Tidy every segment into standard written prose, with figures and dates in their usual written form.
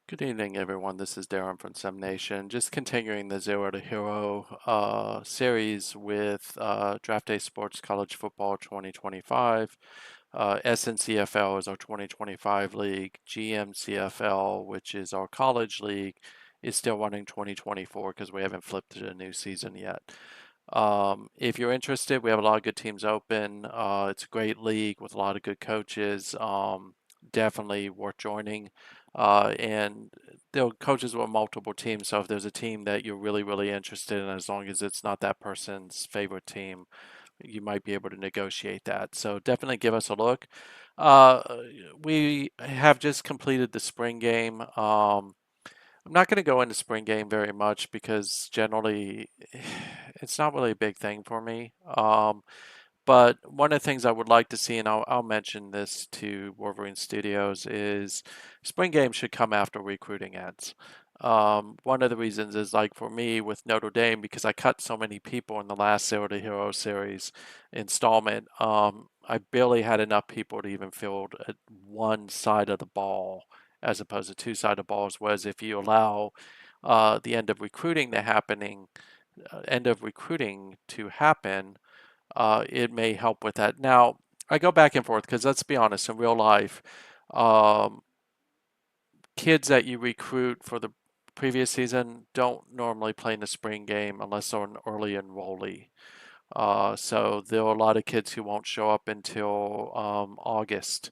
Good evening, everyone. This is Darren from SimNation. Just continuing the Zero to Hero series with Draft Day Sports College Football 2025. SNCFL is our 2025 league. GMCFL, which is our college league, is still running 2024 because we haven't flipped to the new season yet. If you're interested, we have a lot of good teams open. It's a great league with a lot of good coaches. Definitely worth joining. And there are coaches with multiple teams, so if there's a team that you're really interested in, as long as it's not that person's favorite team, you might be able to negotiate that. So definitely give us a look. Uh, we have just completed the spring game. I'm not going to go into spring game very much because generally it's not really a big thing for me. But one of the things I would like to see, and I'll mention this to Wolverine Studios, is spring games should come after recruiting ends. One of the reasons is like for me with Notre Dame, because I cut so many people in the last Zero to Hero series installment, I barely had enough people to even field at one side of the ball as opposed to two sided balls. Whereas if you allow the end of recruiting to happen, it may help with that. Now, I go back and forth because let's be honest, in real life, um, kids that you recruit for the previous season don't normally play in the spring game unless they're an early enrollee. So there are a lot of kids who won't show up until August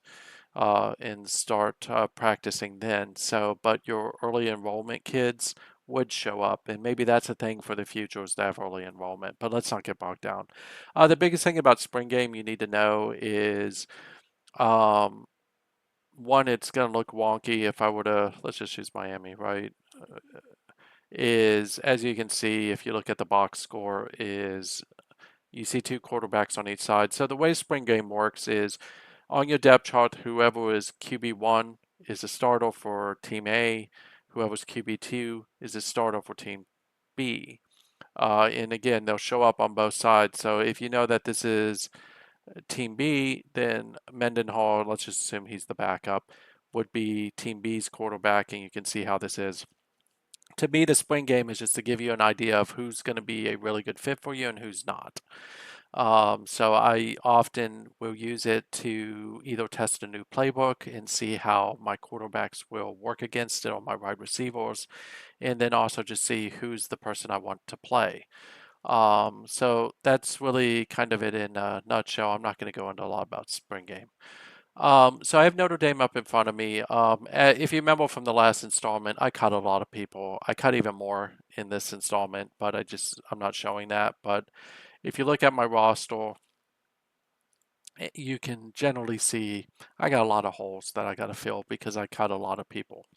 and start practicing then. So, but your early enrollment kids would show up, and maybe that's a thing for the future is to have early enrollment. But let's not get bogged down. The biggest thing about spring game you need to know is um, one, it's going to look wonky if I were to, let's just use Miami, right? Is as you can see, if you look at the box score, is you see two quarterbacks on each side. So the way spring game works is on your depth chart, whoever is QB1 is a starter for Team A. Whoever's QB2 is a starter for Team B. And again, they'll show up on both sides. So if you know that this is Team B, then Mendenhall, let's just assume he's the backup, would be Team B's quarterback, and you can see how this is. To me, the spring game is just to give you an idea of who's going to be a really good fit for you and who's not. So I often will use it to either test a new playbook and see how my quarterbacks will work against it or my wide receivers, and then also just see who's the person I want to play. So that's really kind of it in a nutshell. I'm not going to go into a lot about spring game. So I have Notre Dame up in front of me. If you remember from the last installment, I cut a lot of people. I cut even more in this installment, but I'm not showing that. But if you look at my roster, you can generally see I got a lot of holes that I got to fill because I cut a lot of people.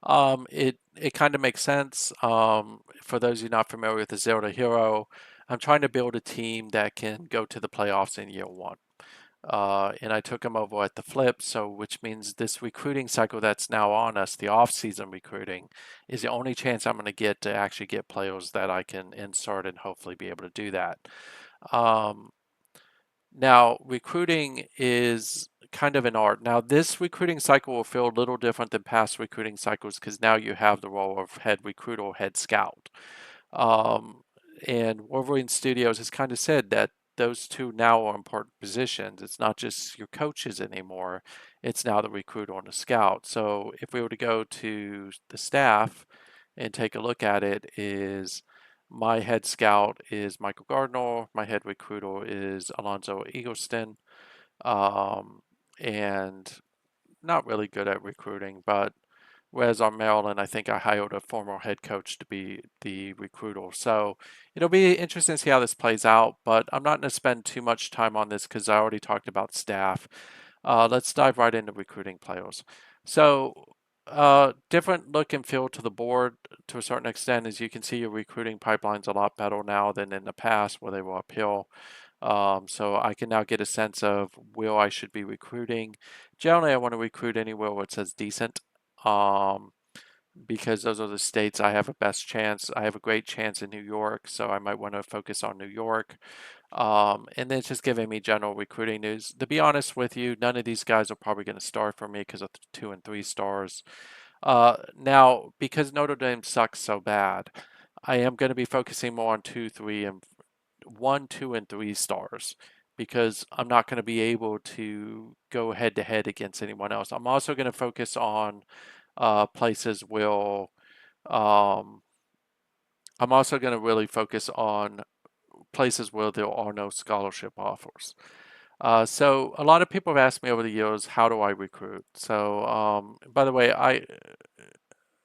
It kind of makes sense. For those of you not familiar with the Zero to Hero, I'm trying to build a team that can go to the playoffs in year one. And I took them over at the flip, so which means this recruiting cycle that's now on us, the off-season recruiting, is the only chance I'm going to get to actually get players that I can insert and hopefully be able to do that. Um, Now, recruiting is kind of an art. Now, this recruiting cycle will feel a little different than past recruiting cycles because now you have the role of head recruiter or head scout. Um, and Wolverine Studios has kind of said that those two now are important positions. It's not just your coaches anymore, it's now the recruiter and the scout. So if we were to go to the staff and take a look at it, is my head scout is Michael Gardner, my head recruiter is Alonzo Eggleston, um, and not really good at recruiting, but whereas on Maryland, I think I hired a former head coach to be the recruiter. So it'll be interesting to see how this plays out, but I'm not going to spend too much time on this because I already talked about staff. Let's dive right into recruiting players. So, different look and feel to the board to a certain extent. As you can see, your recruiting pipeline's a lot better now than in the past where they were uphill. So I can now get a sense of where I should be recruiting. Generally, I want to recruit anywhere where it says decent. Um, because those are the states I have a best chance. I have a great chance in New York, so I might want to focus on New York. And then it's just giving me general recruiting news. To be honest with you, none of these guys are probably going to start for me because of the 2 and 3 stars. Now, because Notre Dame sucks so bad, I am going to be focusing more on 1, 2, and 3 stars because I'm not going to be able to go head to head against anyone else. I'm also going to focus on places will. Um, I'm also going to really focus on places where there are no scholarship offers. So a lot of people have asked me over the years, how do I recruit? So by the way,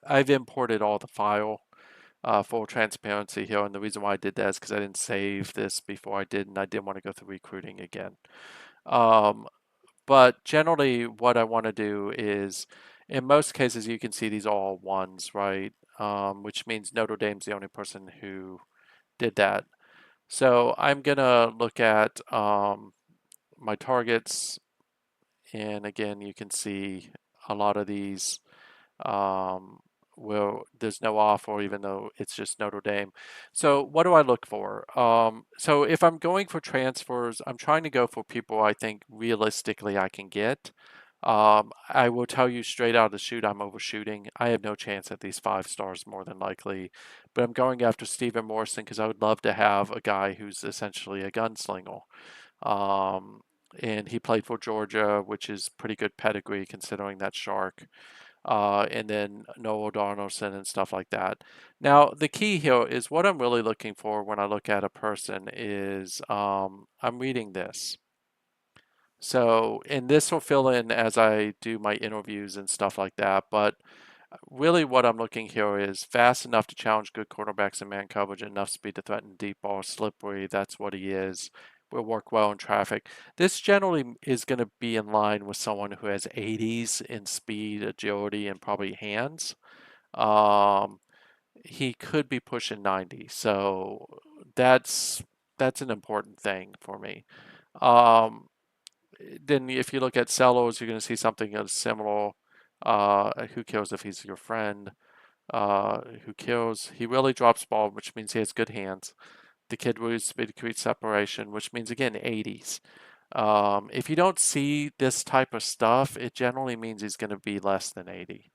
I've imported all the file for transparency here, and the reason why I did that is because I didn't save this before I did, and I didn't want to go through recruiting again. Um, but generally, what I want to do is, in most cases, you can see these are all ones, right? Which means Notre Dame's the only person who did that. So I'm gonna look at my targets, and again, you can see a lot of these um, where there's no offer, even though it's just Notre Dame. So what do I look for? So if I'm going for transfers, I'm trying to go for people I think realistically I can get. I will tell you straight out of the chute, I'm overshooting. I have no chance at these 5 stars more than likely, but I'm going after Stephen Morrison because I would love to have a guy who's essentially a gunslinger. Um, and he played for Georgia, which is pretty good pedigree considering that shark. And then Noah Darnelson and stuff like that. Now, the key here is what I'm really looking for when I look at a person is I'm reading this. So, and this will fill in as I do my interviews and stuff like that. But really, what I'm looking here is fast enough to challenge good quarterbacks in man coverage, enough speed to threaten deep ball, slippery. That's what he is. Will work well in traffic. This generally is going to be in line with someone who has 80s in speed, agility, and probably hands. Um, he could be pushing 90, so that's that's an important thing for me. Um, then if you look at Cellos, you're going to see something that's similar. Who cares if he's your friend? Who kills. He really drops ball, which means he has good hands. The kid moves speed to create separation, which means again 80s. If you don't see this type of stuff, it generally means he's going to be less than 80.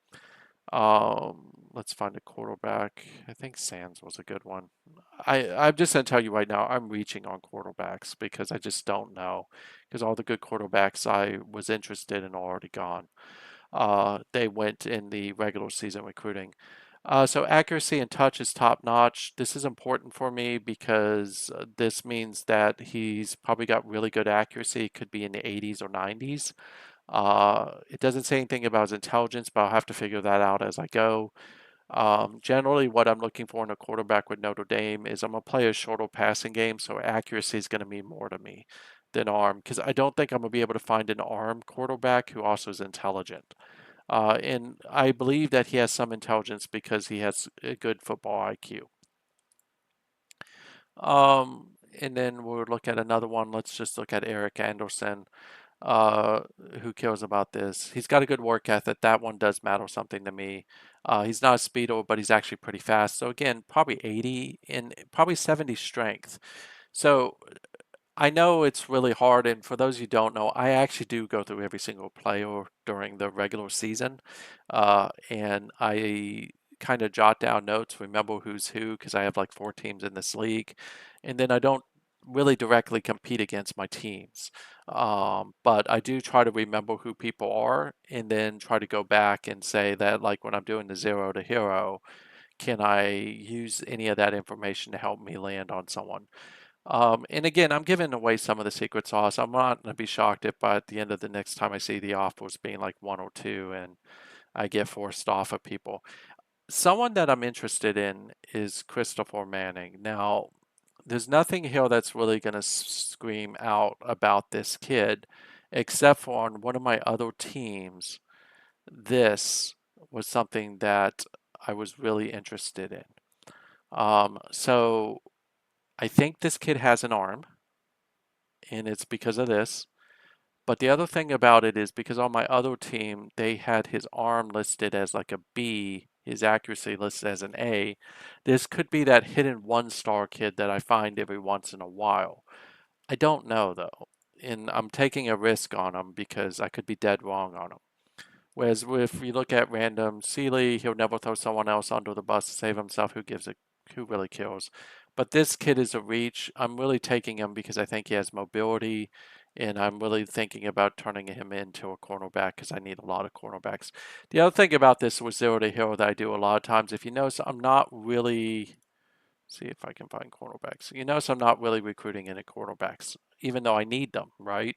Let's find a quarterback. I think Sands was a good one. I'm just going to tell you right now, I'm reaching on quarterbacks because I just don't know. Because all the good quarterbacks I was interested in are already gone. They went in the regular season recruiting. So accuracy and touch is top notch. This is important for me because this means that he's probably got really good accuracy. It could be in the 80s or 90s. It doesn't say anything about his intelligence, but I'll have to figure that out as I go. Generally, what I'm looking for in a quarterback with Notre Dame is I'm going to play a shorter passing game, so accuracy is going to mean more to me than arm because I don't think I'm going to be able to find an arm quarterback who also is intelligent. And I believe that he has some intelligence because he has a good football IQ. And then we'll look at another one. Let's just look at Eric Anderson. Uh, who cares about this? He's got a good work ethic. That one does matter something to me. He's not a speedo, but he's actually pretty fast. So again, probably 80 and probably 70 strength. So I know it's really hard, and for those who don't know, I actually do go through every single player during the regular season, and I kind of jot down notes, remember who's who, because I have like 4 teams in this league, and then I don't really directly compete against my teams, but I do try to remember who people are, and then try to go back and say that, like when I'm doing the zero to hero, can I use any of that information to help me land on someone? And again, I'm giving away some of the secret sauce. I'm not going to be shocked if by the end of the next time I see the offers being like 1 or 2 and I get forced off of people. Someone that I'm interested in is Christopher Manning. Now, there's nothing here that's really going to scream out about this kid, except for on one of my other teams, this was something that I was really interested in. So I think this kid has an arm and it's because of this. But the other thing about it is because on my other team, they had his arm listed as like a B his accuracy listed as an A. This could be that hidden one-star kid that I find every once in a while. I don't know though, and I'm taking a risk on him because I could be dead wrong on him. Whereas if you look at random Sealy, he'll never throw someone else under the bus to save himself. Who really kills? But this kid is a reach. I'm really taking him because I think he has mobility, and I'm really thinking about turning him into a cornerback because I need a lot of cornerbacks. The other thing about this with zero to hero that I do a lot of times, if you notice, I'm not really, see if I can find cornerbacks. You notice I'm not really recruiting any cornerbacks, even though I need them, right?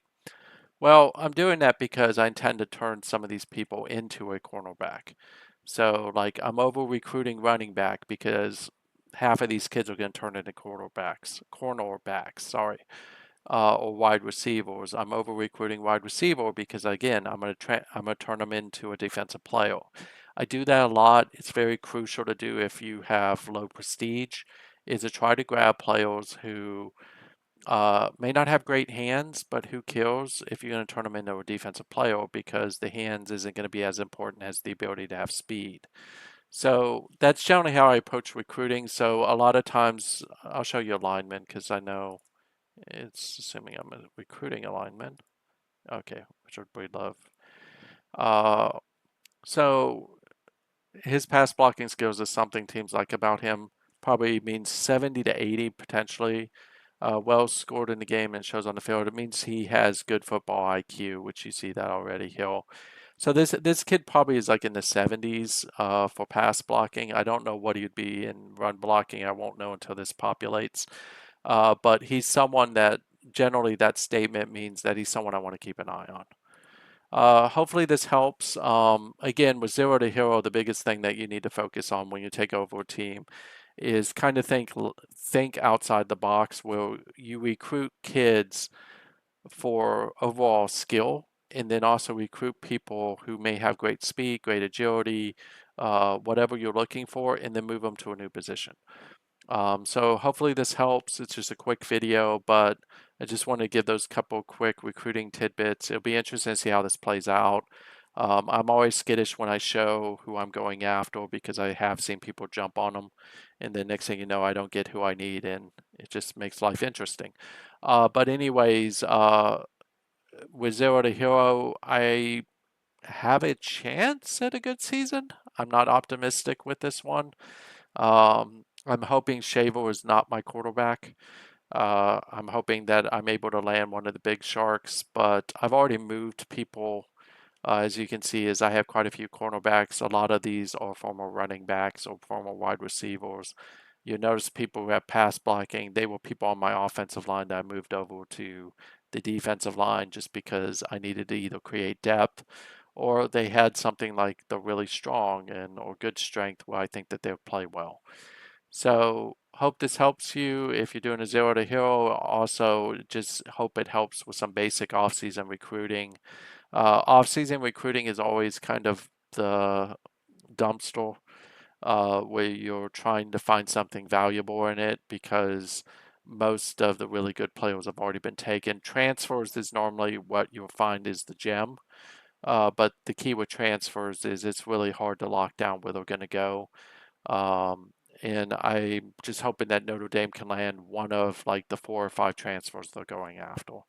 Well, I'm doing that because I intend to turn some of these people into a cornerback. So, like, I'm over recruiting running back because half of these kids are going to turn into sorry, or wide receivers. I'm over recruiting wide receiver because, again, I'm going to turn them into a defensive player. I do that a lot. It's very crucial to do if you have low prestige, is to try to grab players who may not have great hands, but who kills if you're going to turn them into a defensive player because the hands isn't going to be as important as the ability to have speed. So that's generally how I approach recruiting. So a lot of times I'll show you alignment because I know it's assuming I'm a recruiting alignment. Okay, which would we love. Uh, so his pass blocking skills is something teams like about him. Probably means 70 to 80 potentially. Well scored in the game and shows on the field. It means he has good football IQ, which you see that already. So this kid probably is like in the 70s for pass blocking. I don't know what he'd be in run blocking. I won't know until this populates. But he's someone that generally that statement means that he's someone I want to keep an eye on. Hopefully this helps. Again, with zero to hero, the biggest thing that you need to focus on when you take over a team is kind of think outside the box where you recruit kids for overall skill and then also recruit people who may have great speed, great agility, whatever you're looking for, and then move them to a new position. So hopefully this helps. It's just a quick video, but I just want to give those couple quick recruiting tidbits. It'll be interesting to see how this plays out. I'm always skittish when I show who I'm going after because I have seen people jump on them, and then next thing you know, I don't get who I need, and it just makes life interesting. But anyways, with Zero to Hero, I have a chance at a good season. I'm not optimistic with this one. I'm hoping Shaver is not my quarterback. I'm hoping that I'm able to land one of the big sharks, but I've already moved people. As you can see, as I have quite a few cornerbacks. A lot of these are former running backs or former wide receivers. You notice people who have pass blocking, they were people on my offensive line that I moved over to the defensive line just because I needed to either create depth or they had something like the really strong and or good strength where I think that they'll play well. So hope this helps you if you're doing a zero to hero. Also, just hope it helps with some basic off-season recruiting. Off-season recruiting is always kind of the dumpster where you're trying to find something valuable in it because most of the really good players have already been taken. Transfers is normally what you'll find is the gem. But the key with transfers is it's really hard to lock down where they're going to go. Um, and I'm just hoping that Notre Dame can land one of like the 4 or 5 transfers they're going after.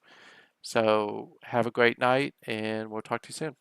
So have a great night, and we'll talk to you soon.